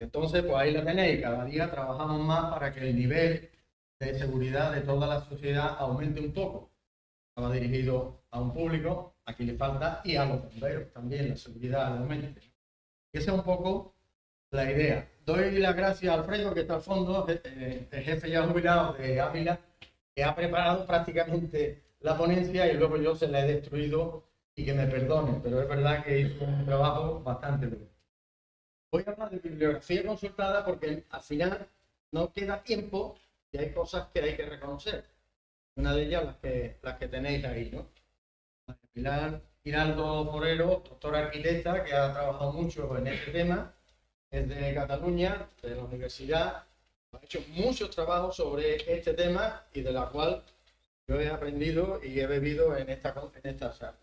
Entonces, pues ahí la tenéis. Cada día trabajamos más para que el nivel de seguridad de toda la sociedad aumente un poco. Estaba dirigido a un público, aquí le falta, y a los bomberos también, la seguridad aumente. Y esa es un poco la idea. Doy las gracias a Alfredo, que está al fondo, el jefe ya jubilado de Ávila, que ha preparado prácticamente la ponencia y luego yo se la he destruido y que me perdonen, pero es verdad que hizo un trabajo bastante bueno. Voy a hablar de bibliografía consultada porque al final no queda tiempo y hay cosas que hay que reconocer. Una de ellas las que tenéis ahí, ¿no? Pilar Giraldo Forero, doctora arquitecta, que ha trabajado mucho en este tema, es de Cataluña, de la universidad, ha hecho muchos trabajos sobre este tema y de la cual yo he aprendido y he bebido en esta sala.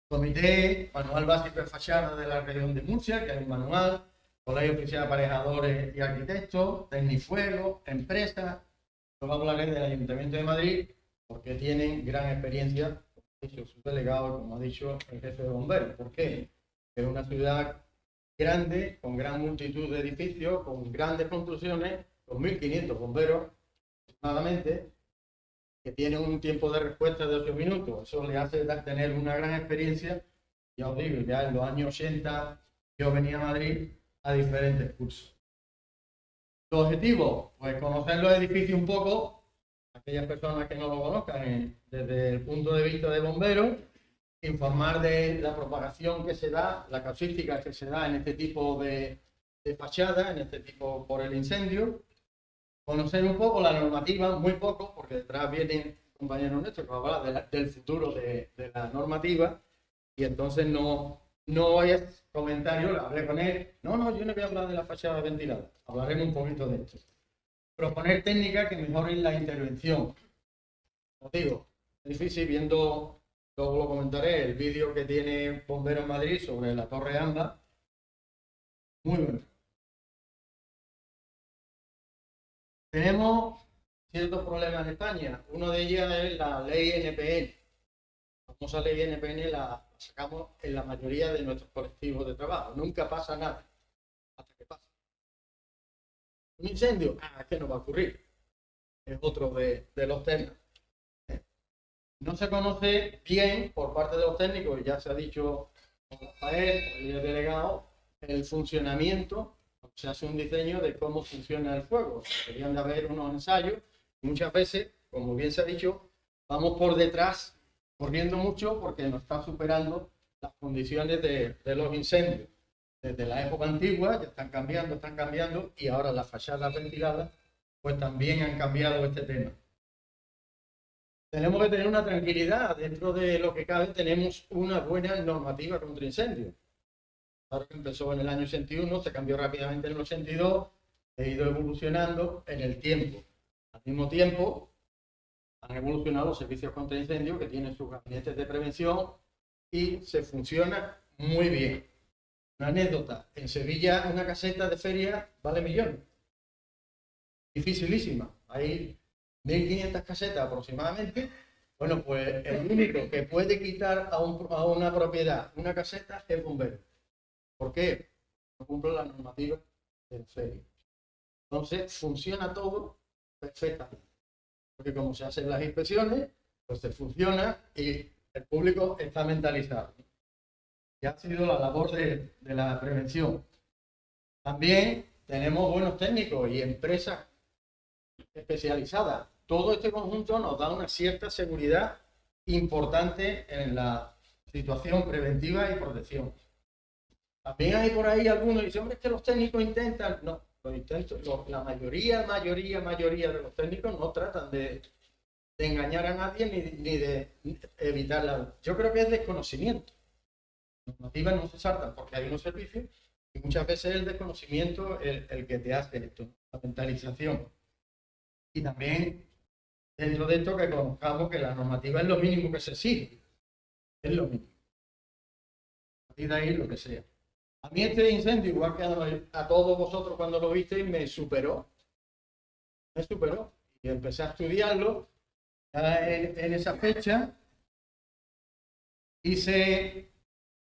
Comité, Manual Básico de Fachada de la Región de Murcia, que es un manual, Colegio Oficial de Aparejadores y Arquitectos, Tecnifuegos, empresas. Luego hablaré del Ayuntamiento de Madrid, porque tienen gran experiencia, como ha dicho su delegado, como ha dicho el jefe de bomberos. ¿Por qué? Es una ciudad grande, con gran multitud de edificios, con grandes construcciones, con 1.500 bomberos aproximadamente, que tienen un tiempo de respuesta de 8 minutos. Eso le hace tener una gran experiencia. Ya os digo, ya en los años 80 yo venía a Madrid a diferentes cursos. Los objetivos, pues conocer los edificios un poco, aquellas personas que no lo conozcan desde el punto de vista de bomberos, informar de la propagación que se da, la casuística que se da en este tipo de fachada, en este tipo por el incendio, conocer un poco la normativa, muy poco, porque detrás viene un compañero nuestro que va a hablar del futuro de la normativa, y entonces no es comentario, hablé con él, no, yo no voy a hablar de la fachada ventilada, hablaremos un poquito de esto. Proponer técnicas que mejoren la intervención. Os digo, es difícil viendo, luego lo comentaré, el vídeo que tiene Bomberos Madrid sobre la Torre Amba, muy bueno. Tenemos ciertos problemas en España. Uno de ellos es la ley NPN. La famosa ley NPN la sacamos en la mayoría de nuestros colectivos de trabajo. Nunca pasa nada hasta que pasa. Un incendio, es que no va a ocurrir. Es otro de los temas. No se conoce bien por parte de los técnicos, ya se ha dicho por Rafael, por el delegado, el funcionamiento. Se hace un diseño de cómo funciona el fuego. Deberían de haber unos ensayos. Muchas veces, como bien se ha dicho, vamos por detrás corriendo mucho porque nos está superando las condiciones de los incendios. Desde la época antigua ya están cambiando y ahora las fachadas ventiladas pues también han cambiado este tema. Tenemos que tener una tranquilidad. Dentro de lo que cabe tenemos una buena normativa contra incendios. Ahora que empezó en el año 81, se cambió rápidamente en el 82, ha ido evolucionando en el tiempo. Al mismo tiempo, han evolucionado los servicios contra incendios que tienen sus gabinetes de prevención y se funciona muy bien. Una anécdota, en Sevilla una caseta de feria vale millones. Dificilísima. Hay 1.500 casetas aproximadamente. Bueno, pues el único que puede quitar a una propiedad una caseta es bombero. ¿Por qué? No cumple la normativa del feria. Entonces funciona todo perfectamente. Porque como se hacen las inspecciones, pues se funciona y el público está mentalizado. Y ha sido la labor de la prevención. También tenemos buenos técnicos y empresas especializadas. Todo este conjunto nos da una cierta seguridad importante en la situación preventiva y protección. También hay por ahí algunos que dicen, hombre, es que los técnicos intentan. No, la mayoría de los técnicos no tratan de engañar a nadie ni de evitarla. Yo creo que es desconocimiento. Las normativas no se saltan porque hay unos servicios y muchas veces el desconocimiento el que te hace esto, la mentalización. Y también dentro de esto que conozcamos que la normativa es lo mínimo que se sigue. Es lo mínimo. partir de ahí lo que sea. A mí este incendio, igual que a todos vosotros cuando lo visteis, me superó. Y empecé a estudiarlo. En esa fecha hice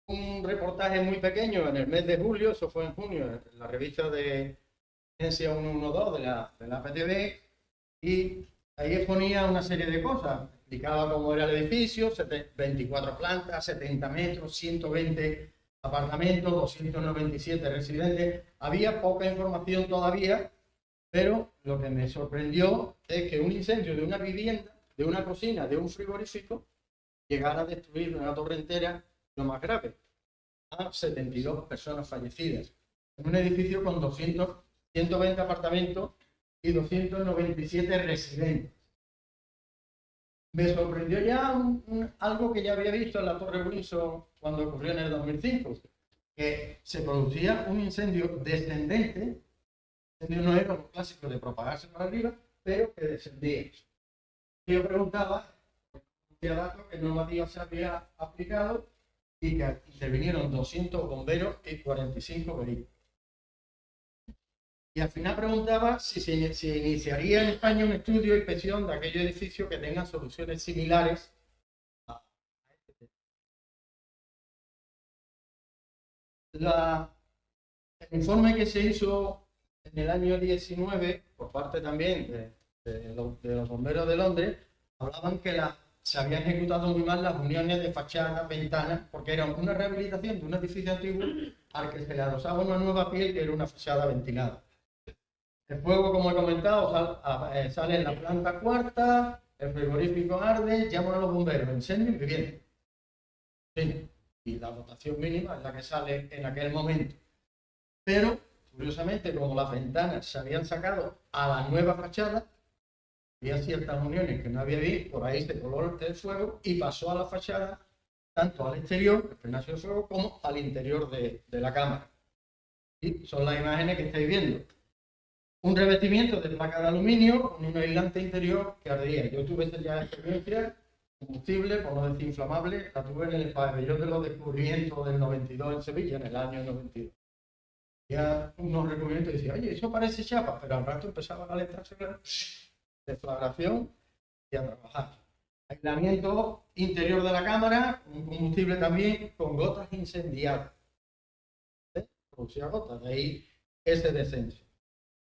un reportaje muy pequeño en el mes de julio, eso fue en junio, en la revista de Ciencia 112 de la PTV, y ahí exponía una serie de cosas. Explicaba cómo era el edificio, 24 plantas, 70 metros, 120 apartamentos, 297 residentes. Había poca información todavía, pero lo que me sorprendió es que un incendio de una vivienda, de una cocina, de un frigorífico, llegara a destruir una torre entera, lo más grave, a 72 personas fallecidas, en un edificio con 120 apartamentos y 297 residentes. Me sorprendió ya algo que ya había visto en la Torre Wilson cuando ocurrió en el 2005, que se producía un incendio descendente. El incendio no era lo clásico de propagarse para arriba, pero que descendía. Yo preguntaba, datos que normativa se había aplicado y que intervinieron 200 bomberos y 45 vehículos. Y al final preguntaba si se iniciaría en España un estudio de inspección de aquellos edificios que tengan soluciones similares a este tema. El informe que se hizo en el año 19 por parte también de los bomberos de Londres hablaban que se habían ejecutado muy mal las uniones de fachadas, ventanas, porque era una rehabilitación de un edificio antiguo al que se le adosaba una nueva piel que era una fachada ventilada. El fuego, como he comentado, sale en la planta cuarta, el frigorífico arde, llaman a los bomberos, incendio y vivienda. Sí, y la dotación mínima es la que sale en aquel momento. Pero, curiosamente, como las ventanas se habían sacado a la nueva fachada, había ciertas uniones que no había visto, por ahí se coló el fuego y pasó a la fachada, tanto al exterior, el frenazo de fuego, como al interior de la cámara. Y son las imágenes que estáis viendo. Un revestimiento de placa de aluminio con un aislante interior que ardía. Yo tuve ya experiencia, combustible, por no decir inflamable, la tuve en el pabellón de los descubrimientos del 92 en Sevilla, en el año 92. Ya unos recubrimientos y decía, oye, eso parece chapa, pero al rato empezaba a calentarse, deflagración y a trabajar. Aislamiento interior de la cámara, un combustible también con gotas incendiadas. Producía gotas, de ahí ese descenso.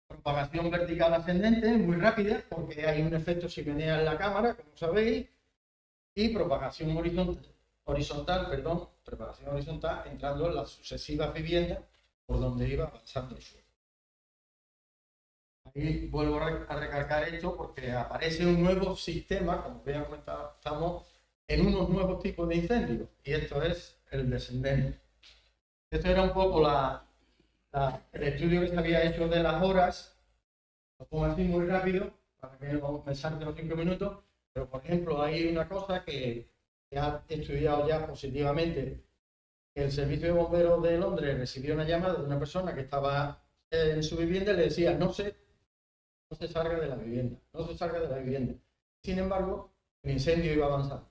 Propagación vertical ascendente, muy rápida, porque hay un efecto chimenea en la cámara, como sabéis, y propagación horizontal, entrando en las sucesivas viviendas por donde iba avanzando el fuego. Ahí vuelvo a recalcar esto porque aparece un nuevo sistema, como voy a comentar, estamos en unos nuevos tipos de incendios, y esto es el descendente. Esto era un poco el estudio que se había hecho de las horas. Lo pongo así muy rápido para que no me salte los 5 minutos, pero por ejemplo hay una cosa que se ha estudiado ya positivamente. El servicio de bomberos de Londres recibió una llamada de una persona que estaba en su vivienda y le decía no se salga de la vivienda, no se salga de la vivienda. Sin embargo, el incendio iba avanzando.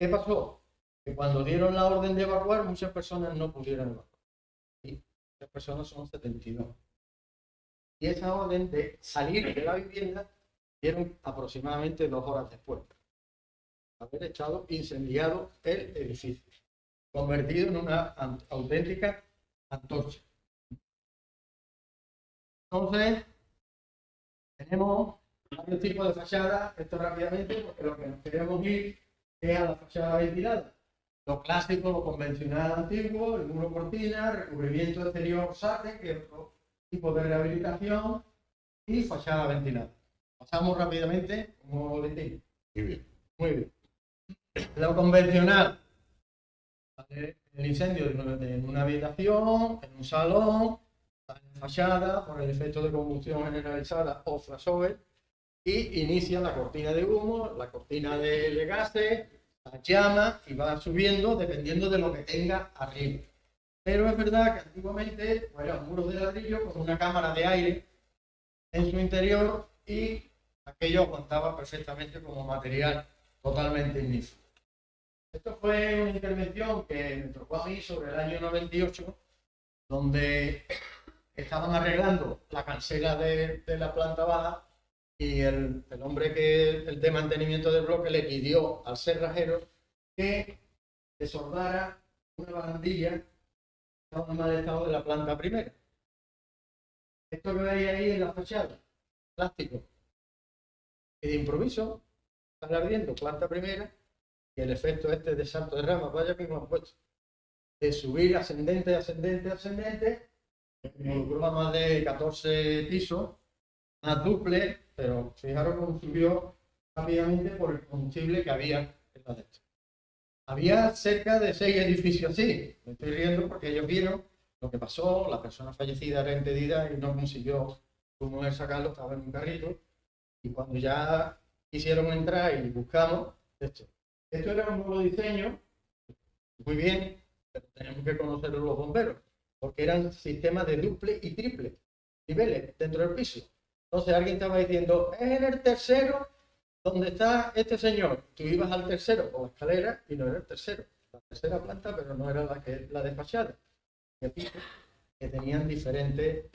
¿Qué pasó? Que cuando dieron la orden de evacuar, muchas personas no pudieron evacuar. Y muchas personas son 72. Y esa orden de salir de la vivienda dieron aproximadamente 2 horas después. Haber estado incendiado el edificio, convertido en una auténtica antorcha. Entonces, tenemos varios tipos de fachadas, esto rápidamente, porque lo que nos queremos ir es a la fachada ventilada. Lo clásico, lo convencional antiguo, el muro cortina, recubrimiento exterior SATE, que es otro tipo de rehabilitación, y fachada ventilada. Pasamos rápidamente como boletín. Muy bien. Muy bien. Lo convencional, el incendio en una habitación, en un salón, en fachada, por el efecto de combustión generalizada o flashover, y inicia la cortina de humo, la cortina de gases, la llama y va subiendo dependiendo de lo que tenga arriba. Pero es verdad que antiguamente era un muro de ladrillo con una cámara de aire en su interior y aquello aguantaba perfectamente como material totalmente ignífugo. Esto fue una intervención que me tocó a mí sobre el año 98, donde estaban arreglando la cancela de la planta baja y el hombre el de mantenimiento del bloque le pidió al cerrajero que se soldara una barandilla que estaba en mal estado de la planta primera. Esto que veis ahí en la fachada, plástico, y de improviso, está ardiendo planta primera, y el efecto este de salto de ramas, vaya que hemos puesto, de subir ascendente, ascendente, ascendente, involucró a más de 14 pisos, más duple, pero fijaros cómo subió rápidamente por el combustible que había en la de esto. Había cerca de 6 edificios así, me estoy riendo porque ellos vieron lo que pasó, la persona fallecida era impedida y no consiguió su mujer sacarlo, estaba en un carrito, y cuando ya quisieron entrar y buscamos, esto era un nuevo diseño, muy bien, pero tenemos que conocer los bomberos, porque eran sistemas de duple y triple niveles dentro del piso. Entonces alguien estaba diciendo, es en el tercero donde está este señor. Tú ibas al tercero por la escalera y no era el tercero, la tercera planta, pero no era la de fachada, que tenían diferentes.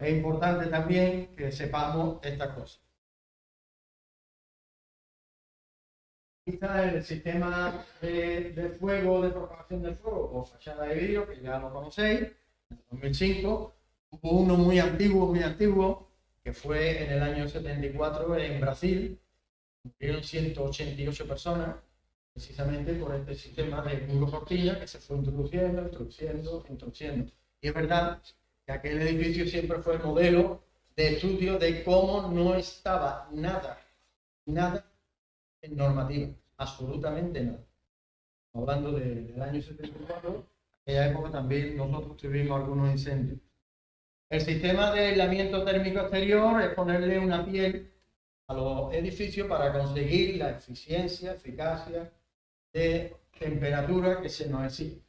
Es importante también que sepamos estas cosas. Aquí está el sistema de fuego, de propagación del fuego por fachada de vidrio, que ya lo conocéis. En 2005 hubo uno muy antiguo, que fue en el año 74 en Brasil. Murieron 188 personas, precisamente por este sistema de muro cortina que se fue introduciendo. Y es verdad que aquel edificio siempre fue modelo de estudio de cómo no estaba nada en normativa, absolutamente nada. Hablando del año 74, en aquella época también nosotros tuvimos algunos incendios. El sistema de aislamiento térmico exterior es ponerle una piel a los edificios para conseguir la eficacia de temperatura que se nos exige.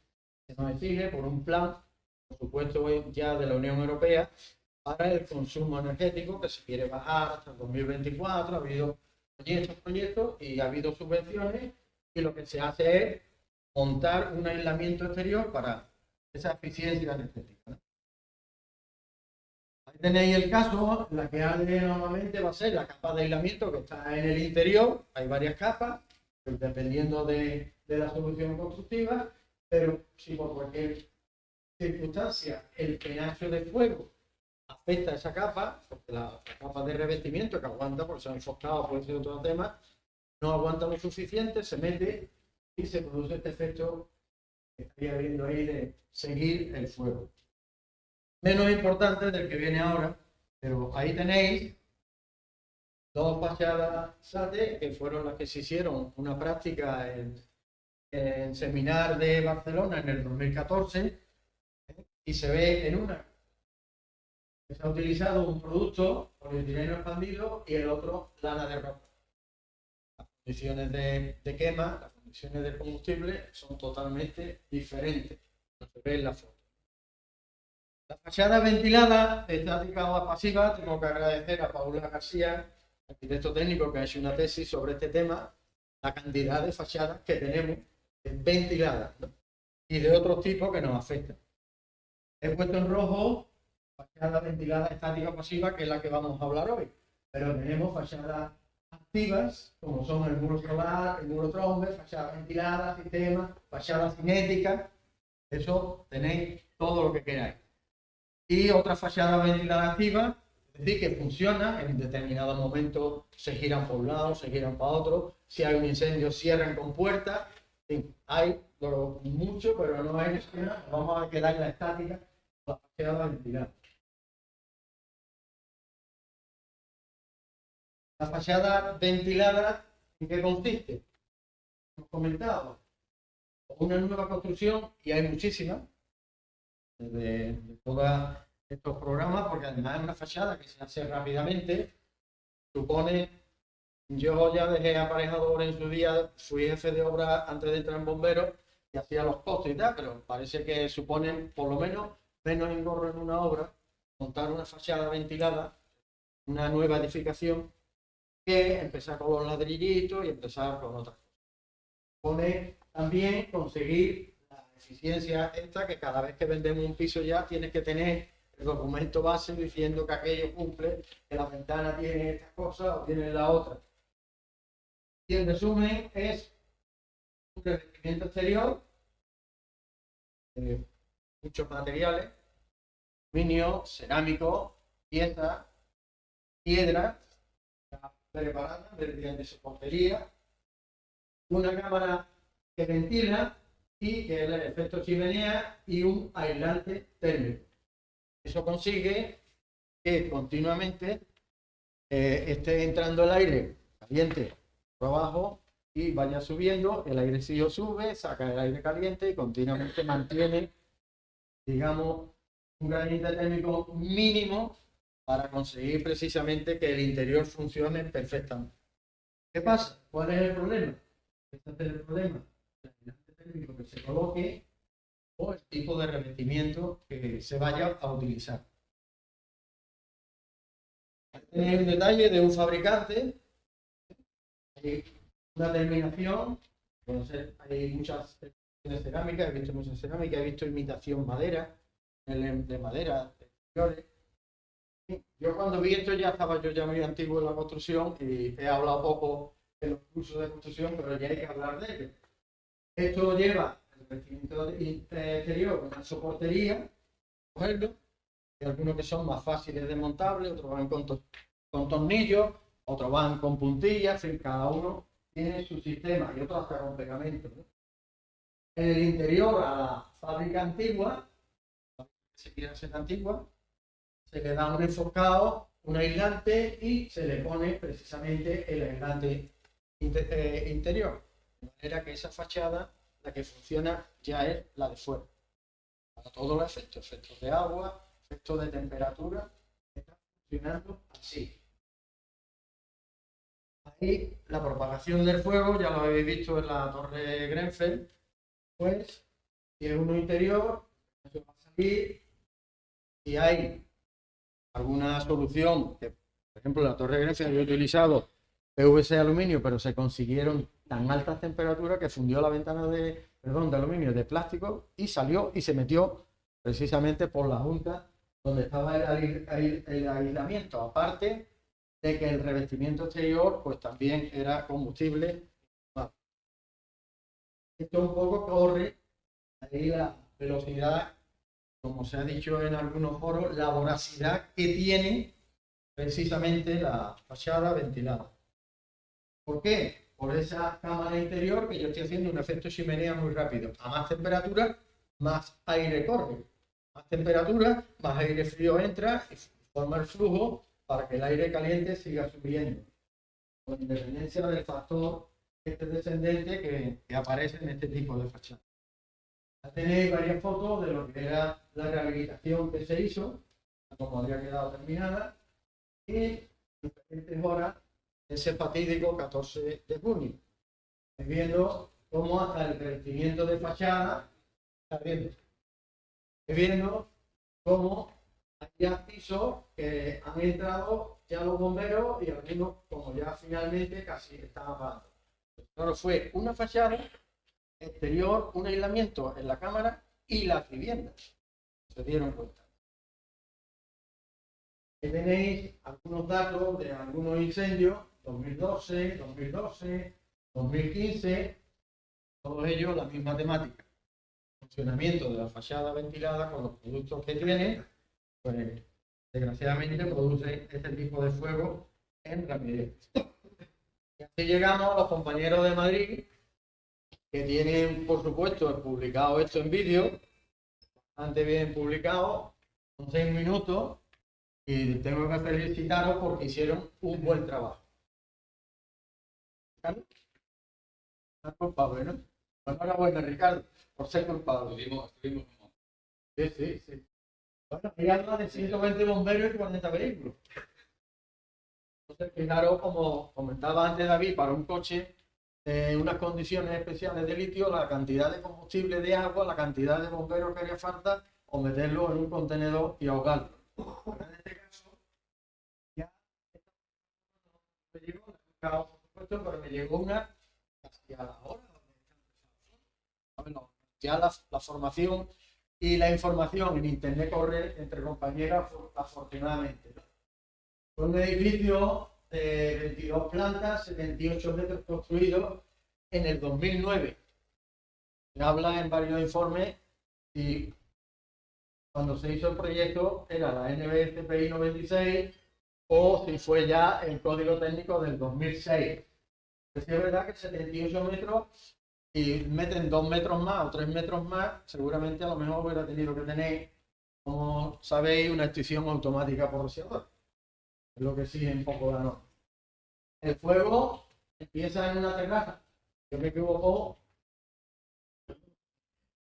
Se nos exige por un plan, por supuesto, ya de la Unión Europea, para el consumo energético que se quiere bajar hasta el 2024. Ha habido proyectos y ha habido subvenciones, y lo que se hace es montar un aislamiento exterior para esa eficiencia energética, ¿no? Ahí tenéis el caso, la que arde normalmente va a ser la capa de aislamiento que está en el interior. Hay varias capas, dependiendo de la solución constructiva, pero si por cualquier circunstancia el penacho de fuego afecta a esa capa, porque la capa de revestimiento que aguanta, porque se ha enfocado, puede ser otro tema, no aguanta lo suficiente, se mete y se produce este efecto que estaría viendo ahí de seguir el fuego. Menos importante del que viene ahora, pero ahí tenéis dos fachadas SATE que fueron las que se hicieron una práctica en Seminar de Barcelona en el 2014, y se ve en una que se ha utilizado un producto polietileno expandido y el otro lana de ropa. Las condiciones de quema, las condiciones de combustible son totalmente diferentes, no se ve en la foto. La fachada ventilada, estática o pasiva, tengo que agradecer a Paula García, arquitecto técnico, que ha hecho una tesis sobre este tema, la cantidad de fachadas que tenemos ventiladas, ¿no? Y de otros tipos que nos afectan. He puesto en rojo fachada ventilada, estática o pasiva, que es la que vamos a hablar hoy, pero tenemos fachadas activas, como son el muro solar, el muro trombe, fachada ventilada, sistema, fachada cinética. Eso tenéis todo lo que queráis. Y otra fachada ventilada activa, es decir, que funciona, en determinado momento se giran por un lado, se giran para otro, si hay un incendio cierran con puertas, en fin, hay mucho, pero no hay necesidad, vamos a quedar en la estática, la fachada ventilada. La fachada ventilada, ¿en qué consiste? Hemos comentado, una nueva construcción, y hay muchísimas, de todos estos programas, porque además es una fachada que se hace rápidamente. Supone, yo ya dejé aparejador en su día, fui jefe de obra antes de entrar en bomberos y hacía los costos y tal, pero parece que suponen por lo menos menos engorro en una obra montar una fachada ventilada, una nueva edificación, que empezar con los ladrillitos y empezar con otras cosas. Pone también conseguir la eficiencia esta, que cada vez que vendemos un piso ya tienes que tener el documento base diciendo que aquello cumple, que la ventana tiene estas cosas o tiene la otra. Y en resumen es un revestimiento exterior, muchos materiales, aluminio, cerámico, piezas, piedra, preparada mediante soportería, una cámara que ventila y que es el efecto chimenea y un aislante térmico. Eso consigue que continuamente esté entrando el aire caliente por abajo y vaya subiendo, el airecillo sube, saca el aire caliente y continuamente mantiene, digamos, un gradiente térmico mínimo para conseguir precisamente que el interior funcione perfectamente. ¿Qué pasa? ¿Cuál es el problema? Este es el problema. El aislante térmico que se coloque o el tipo de revestimiento que se vaya a utilizar. Tenéis un detalle de un fabricante, hay una terminación, hay muchas terminaciones cerámicas, he visto muchas cerámicas, he visto imitación madera, de madera, de exteriores. Yo cuando vi esto ya estaba yo ya muy antiguo en la construcción y he hablado poco en los cursos de construcción, pero ya hay que hablar de ello. Esto lleva el revestimiento exterior con una soportería, cogerlo, hay algunos que son más fáciles de montable, otros van con tornillos, otros van con puntillas, en fin, cada uno tiene su sistema y otros hasta con pegamento, ¿no? En el interior a la fábrica antigua, si quiere ser antigua, se le da un enfocado, un aislante y se le pone precisamente el aislante interior. De manera que esa fachada, la que funciona ya es la de fuera. Para todos los efectos de agua, efectos de temperatura, está funcionando así. Ahí la propagación del fuego, ya lo habéis visto en la torre Grenfell, pues si es uno interior, eso va a salir. Si hay alguna solución, que por ejemplo en la torre Grenfell había utilizado PVC aluminio, pero se consiguieron tan altas temperaturas que fundió la ventana de aluminio de plástico y salió y se metió precisamente por la junta donde estaba el aislamiento, aparte de que el revestimiento exterior pues también era combustible. Esto un poco corre ahí la velocidad, como se ha dicho en algunos foros, la voracidad que tiene precisamente la fachada ventilada. ¿Por qué? Por esa cámara interior que yo estoy haciendo un efecto chimenea muy rápido. A más temperatura, más aire corre. Más temperatura, más aire frío entra y forma el flujo para que el aire caliente siga subiendo. Con independencia del factor descendente que aparece en este tipo de fachada. Ya tenéis varias fotos de lo que era la rehabilitación que se hizo, como había quedado terminada, y en diferentes horas ese fatídico 14 de junio. Estáis viendo cómo hasta el revestimiento de fachada está viendo. Estáis viendo cómo hay ya pisos que han entrado ya los bomberos y algunos como ya finalmente casi están apagando. Claro, fue una fachada exterior, un aislamiento en la cámara y las viviendas. Se dieron cuenta. Aquí tenéis algunos datos de algunos incendios, 2012, 2015, todos ellos la misma temática. Funcionamiento de la fachada ventilada con los productos que tiene, pues desgraciadamente produce este tipo de fuego en rapidez. Y así llegamos a los compañeros de Madrid, que tienen, por supuesto, publicado esto en vídeo, bastante bien publicado, con 6 minutos, y tengo que felicitaros porque hicieron un buen trabajo. ¿Ricardo? ¿Estás culpable, no? Pues enhorabuena, Ricardo, por ser culpable. Estuvimos. Sí. Bueno, hay algo de 120 bomberos y 40 vehículos. Entonces, fijaros, como comentaba antes David, para un coche en unas condiciones especiales de litio, la cantidad de combustible de agua, la cantidad de bomberos que haría falta, o meterlo en un contenedor y ahogarlo. En este caso, ya me llegó, por supuesto, pero me llegó una casi a la hora, bueno, ya la formación y la información en internet corre entre compañeras, afortunadamente, ¿no? Fue un edificio de 22 plantas, 78 metros construidos en el 2009. Se habla en varios informes y cuando se hizo el proyecto era la NBSPI 96 o si fue ya el código técnico del 2006. Es verdad que 78 metros y meten 2 metros más o 3 metros más, seguramente a lo mejor hubiera tenido que tener, como sabéis, una extinción automática por rociador. Es lo que exige un poco la norma. El fuego empieza en una terraza. Yo me equivoco.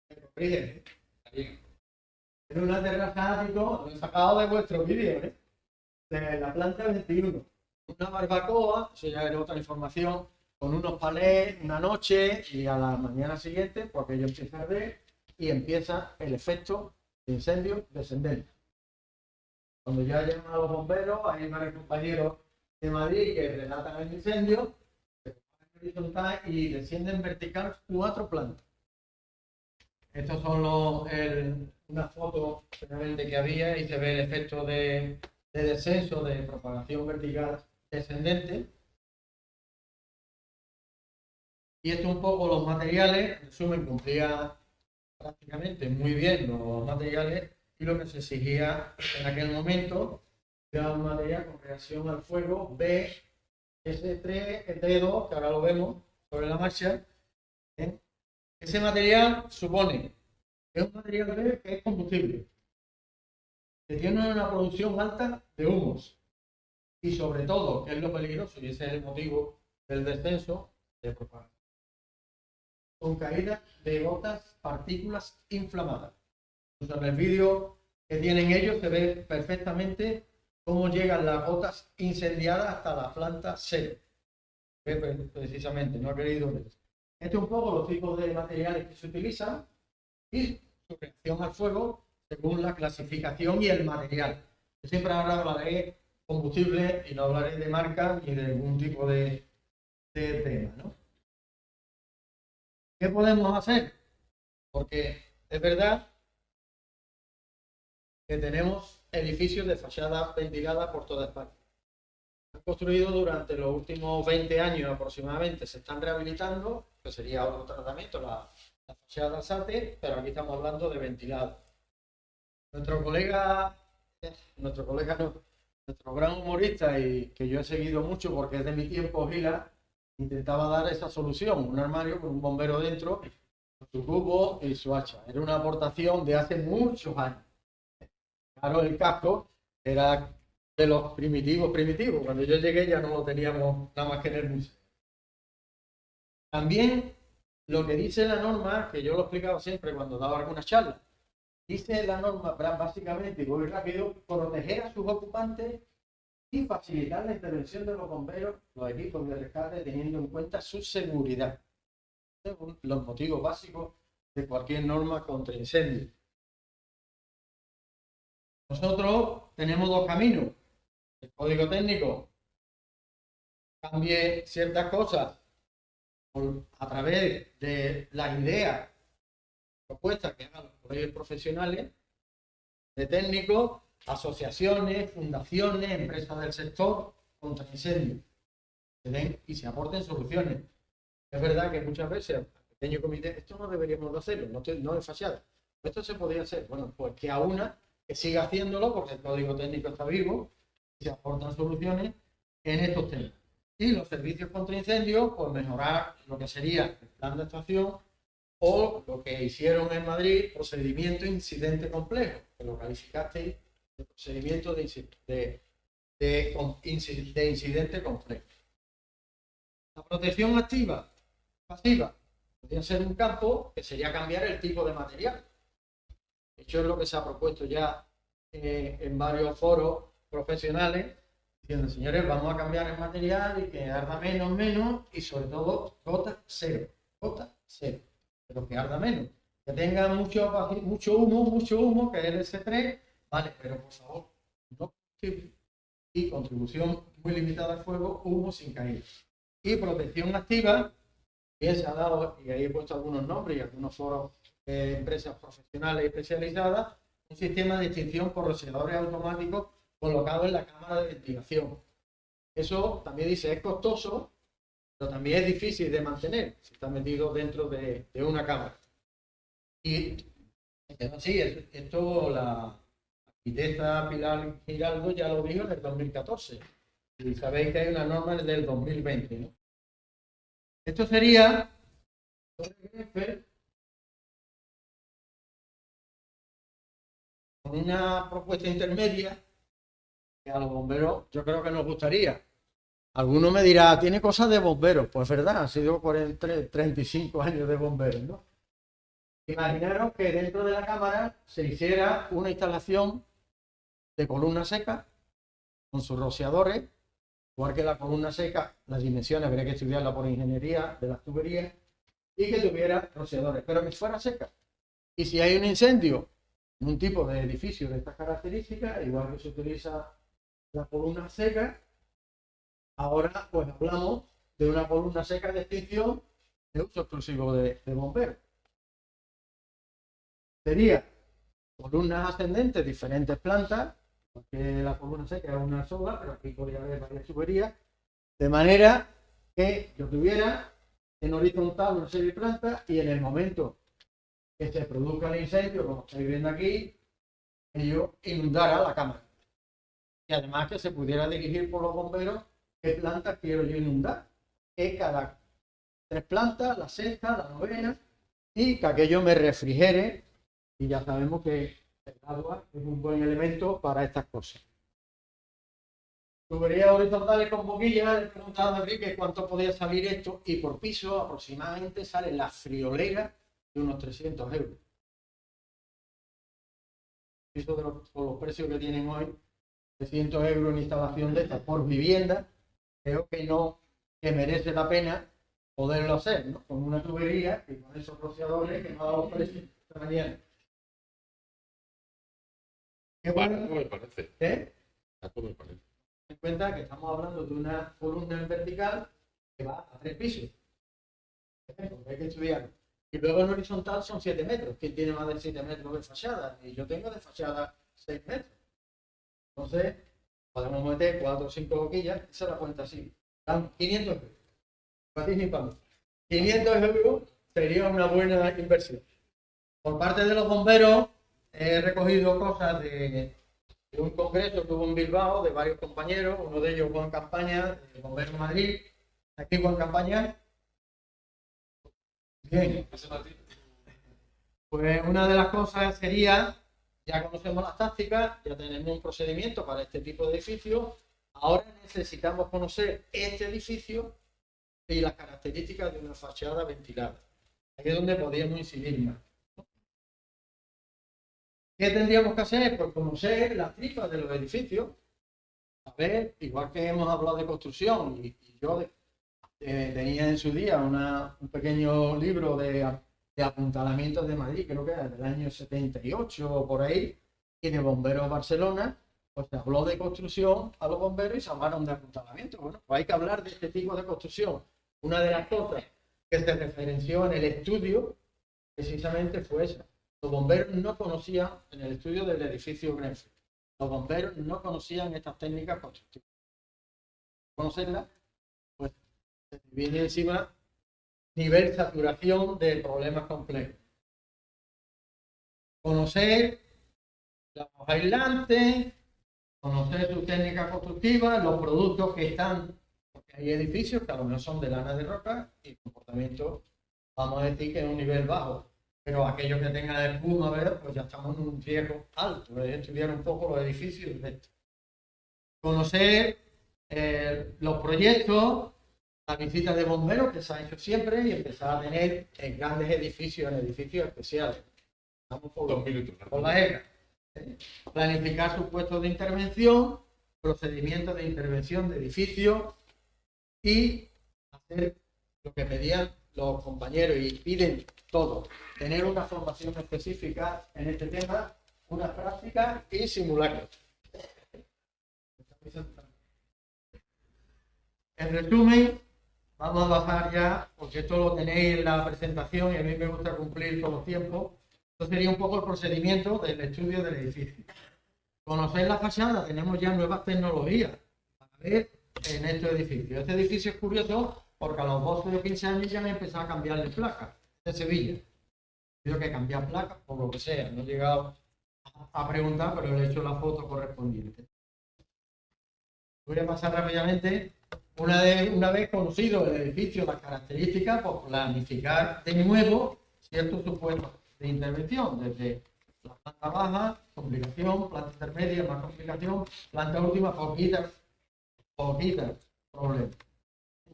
Me corrigen. En una terraza ático, lo he sacado de vuestro vídeo, de la planta 21. Una barbacoa, eso ya era otra información, con unos palés una noche y a la mañana siguiente, pues aquello empieza a arder y empieza el efecto de incendio descendente. Cuando ya llaman a los bomberos, hay varios compañeros de Madrid que relatan el incendio, se ponen horizontal y descienden vertical 4 plantas. Estos son una foto realmente que había y se ve el efecto de descenso, de propagación vertical descendente. Y esto un poco los materiales, en resumen, cumplía prácticamente muy bien los materiales y lo que se exigía en aquel momento era un material con reacción al fuego BS3, ET2, que ahora lo vemos sobre la marcha. Ese material supone que es un material B que es combustible, que tiene una producción alta de humos y sobre todo, que es lo peligroso y ese es el motivo del descenso, de propagación, con caída de gotas, partículas inflamadas. Entonces, en el vídeo que tienen ellos se ve perfectamente cómo llegan las gotas incendiadas hasta la planta 0. Precisamente, no ha querido ver. Este es un poco los tipos de materiales que se utilizan y su reacción al fuego según la clasificación y el material. Yo siempre ahora hablaré de combustible y no hablaré de marca ni de algún tipo de tema, ¿no? ¿Qué podemos hacer? Porque es verdad que tenemos edificios de fachada ventilada por toda España. Han construido durante los últimos 20 años aproximadamente, se están rehabilitando, que sería otro tratamiento, la fachada SATE, pero aquí estamos hablando de ventilado. Nuestro gran humorista y que yo he seguido mucho porque es de mi tiempo, Gila, intentaba dar esa solución, un armario con un bombero dentro, con su cubo y su hacha. Era una aportación de hace muchos años. Claro, el casco era de los primitivos. Cuando yo llegué ya no lo teníamos nada más que en el museo. También lo que dice la norma, que yo lo explicaba siempre cuando daba algunas charlas, dice la norma básicamente, y voy rápido, proteger a sus ocupantes y facilitar la intervención de los bomberos, los equipos de rescate, teniendo en cuenta su seguridad. Según los motivos básicos de cualquier norma contra incendios. Nosotros tenemos 2 caminos. El código técnico cambie ciertas cosas a través de las ideas propuestas que hagan los colegios profesionales, de técnicos, asociaciones, fundaciones, empresas del sector contra incendios. Se den y se aporten soluciones. Es verdad que muchas veces el pequeño comité, esto no deberíamos de hacerlo, no es fachada. Esto se podría hacer. Bueno, pues que a una que siga haciéndolo porque el código técnico está vivo y se aportan soluciones en estos temas. Y los servicios contra incendios, pues mejorar lo que sería el plan de actuación o lo que hicieron en Madrid, procedimiento incidente complejo, que lo calificasteis de procedimiento de incidente complejo. La protección activa, pasiva, podría ser un campo que sería cambiar el tipo de material. Eso es lo que se ha propuesto ya en varios foros profesionales, diciendo, señores, vamos a cambiar el material y que arda menos y sobre todo gota cero, pero que arda menos. Que tenga mucho humo, que es el S3, vale, pero por favor, no y contribución muy limitada al fuego, humo sin caída. Y protección activa, Bien, se ha dado, y ahí he puesto algunos nombres y algunos foros de empresas profesionales y especializadas, un sistema de extinción por rociadores automáticos colocado en la cámara de ventilación. Eso también dice, es costoso, pero también es difícil de mantener si está metido dentro de una cámara. Y sí, esto la arquitecta Pilar Giraldo ya lo dijo en el 2014. Y sabéis que hay una norma del 2020, ¿no? Esto sería con una propuesta intermedia que a los bomberos yo creo que nos gustaría. Alguno me dirá, tiene cosas de bomberos. Pues verdad, han sido 35 años de bomberos, ¿no? Imaginaros que dentro de la cámara se hiciera una instalación de columna seca con sus rociadores, igual que la columna seca, las dimensiones habría que estudiarla por ingeniería de las tuberías, y que tuviera rociadores, pero que fuera seca. Y si hay un incendio en un tipo de edificio de estas características, igual que se utiliza la columna seca, ahora pues hablamos de una columna seca de extinción de uso exclusivo de bomberos. Sería columnas ascendentes, diferentes plantas, porque la columna seca es una sola, pero aquí podría haber varias tuberías, de manera que yo tuviera en horizontal una serie de plantas y en el momento que se produzca el incendio, como estáis viendo aquí, ello inundara la cámara. Y además que se pudiera dirigir por los bomberos qué plantas quiero yo inundar, que cada 3 plantas, la sexta, la novena, y que aquello me refrigere, y ya sabemos que el agua es un buen elemento para estas cosas. Tuberías horizontales con boquillas, he preguntado a Enrique cuánto podía salir esto, y por piso aproximadamente sale la friolera de unos 300 euros. Eso con los precios que tienen hoy, 300 euros en instalación de estas por vivienda, creo que merece la pena poderlo hacer, ¿no? Con una tubería y con esos rociadores que nos ha dado precio esta mañana. ¿Qué bueno? Me parece. ¿Eh? Me parece. En cuenta que estamos hablando de una columna en vertical que va a 3 pisos. Hay que estudiarlo. Y luego en horizontal son 7 metros. ¿Quién tiene más de 7 metros de fachada? Y yo tengo de fachada 6 metros. Entonces, podemos meter 4 o 5 boquillas. Esa la cuenta así. Dan 500 euros. Participamos. 500 euros sería una buena inversión. Por parte de los bomberos, he recogido cosas de un congreso que hubo en Bilbao de varios compañeros. Uno de ellos, Juan Campaña, de Bomberos Madrid. Aquí Juan Campaña. Bien. Pues una de las cosas sería, ya conocemos las tácticas, ya tenemos un procedimiento para este tipo de edificios. Ahora necesitamos conocer este edificio y las características de una fachada ventilada. Aquí es donde podríamos incidir más. ¿Qué tendríamos que hacer? Pues conocer las tripas de los edificios. A ver, igual que hemos hablado de construcción, y yo tenía en su día un pequeño libro de apuntalamientos de Madrid, creo que era del año 78 o por ahí, y de Bomberos Barcelona, pues se habló de construcción a los bomberos y se hablaron de apuntalamiento. Bueno, pues hay que hablar de este tipo de construcción. Una de las cosas que se referenció en el estudio precisamente fue esa. Los bomberos no conocían, en el estudio del edificio Grenfell, los bomberos no conocían estas técnicas constructivas. Conocerlas, pues se viene encima nivel saturación de problemas complejos. Conocer los aislantes, conocer sus técnicas constructivas, los productos que están, porque hay edificios que a lo mejor son de lana de roca y el comportamiento, vamos a decir que es un nivel bajo, pero aquellos que tengan espuma, ¿verdad? Pues ya estamos en un riesgo alto, es estudiar un poco los edificios de esto. Conocer los proyectos, la visita de bomberos que se ha hecho siempre y empezar a tener en grandes edificios, en edificios especiales. Vamos por 2 minutos. por la EGA. Planificar sus puestos de intervención, procedimientos de intervención de edificios y hacer lo que pedían los compañeros y piden todos. Tener una formación específica en este tema, unas prácticas y simulacros. En resumen, vamos a bajar ya, porque esto lo tenéis en la presentación y a mí me gusta cumplir con los tiempos. Esto sería un poco el procedimiento del estudio del edificio. Conocer la fachada, tenemos ya nuevas tecnologías para ver en estos edificios. Este edificio es curioso porque a los 12 o 15 años ya han empezado a cambiarle placas de Sevilla. Tengo que cambiar placas por lo que sea, no he llegado a preguntar, pero le he hecho la foto correspondiente. Voy a pasar rápidamente. Una vez conocido el edificio, las características, pues planificar de nuevo ciertos supuestos de intervención, desde la planta baja, complicación, planta intermedia, más complicación, planta última, poquitas problemas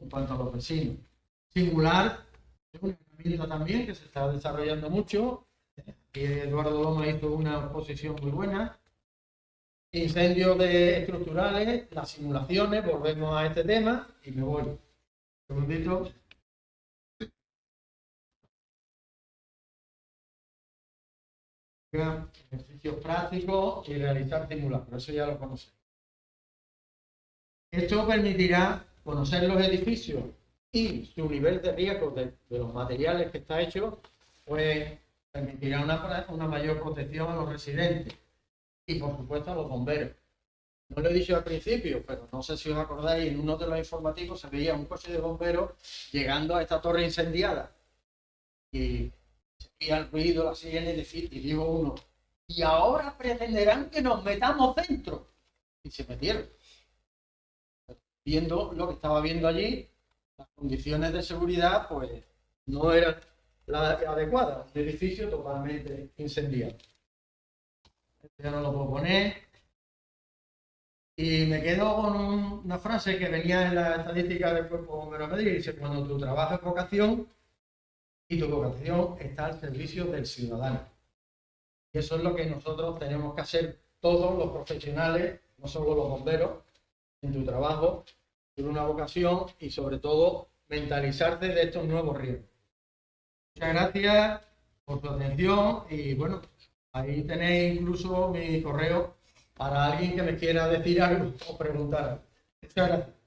en cuanto a los vecinos. Singular, es una herramienta también que se está desarrollando mucho. Aquí Eduardo Loma hizo una exposición muy buena. Incendios estructurales, las simulaciones, volvemos a este tema y me voy. Un segundito. Ejercicios prácticos y realizar simulaciones, eso ya lo conocemos. Esto permitirá conocer los edificios y su nivel de riesgo de los materiales que está hecho, pues permitirá una mayor protección a los residentes y por supuesto a los bomberos. No lo he dicho al principio, pero no sé si os acordáis, en uno de los informativos se veía un coche de bomberos llegando a esta torre incendiada y se veía el ruido, la sirena y dijo uno, y ahora pretenderán que nos metamos dentro. Y se metieron. Viendo lo que estaba viendo allí, las condiciones de seguridad pues no eran las adecuadas. Un edificio totalmente incendiado. Esto ya no lo puedo poner. Y me quedo con una frase que venía en la estadística del Cuerpo Bombero de Madrid. Dice, cuando tu trabajo es vocación y tu vocación está al servicio del ciudadano. Y eso es lo que nosotros tenemos que hacer todos los profesionales, no solo los bomberos, en tu trabajo, en una vocación y sobre todo mentalizarte de estos nuevos riesgos. Muchas gracias por tu atención y bueno, ahí tenéis incluso mi correo para alguien que me quiera decir algo o preguntar. Muchas gracias.